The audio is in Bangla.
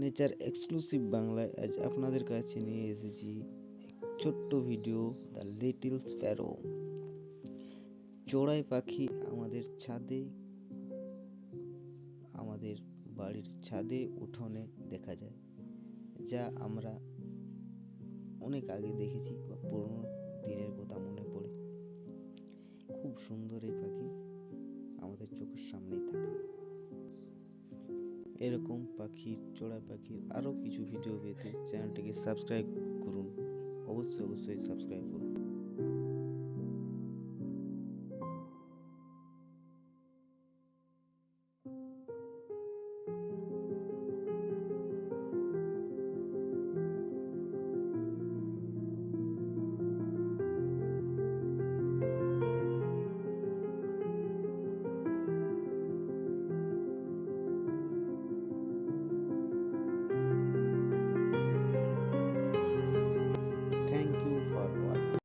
নেচার এক্সক্লুসিভ বাংলায় আজ আপনাদের কাছে নিয়ে এসেছি এক ছোট্ট ভিডিও, দ্য লিটল স্প্যারো। চড়াই পাখি আমাদের ছাদে, আমাদের বাড়ির ছাদে উঠোনে দেখা যায়, যা আমরা অনেক আগে দেখেছি বা পুরনো দিনের কথা মনে পড়ে। খুব সুন্দর এই পাখি আমাদের চোখের সামনেই থাকে। এরকম পাখির, চড়াই পাখির আরও কিছু ভিডিও পেতে চ্যানেলটিকে সাবস্ক্রাইব করুন। অবশ্যই সাবস্ক্রাইব করুন।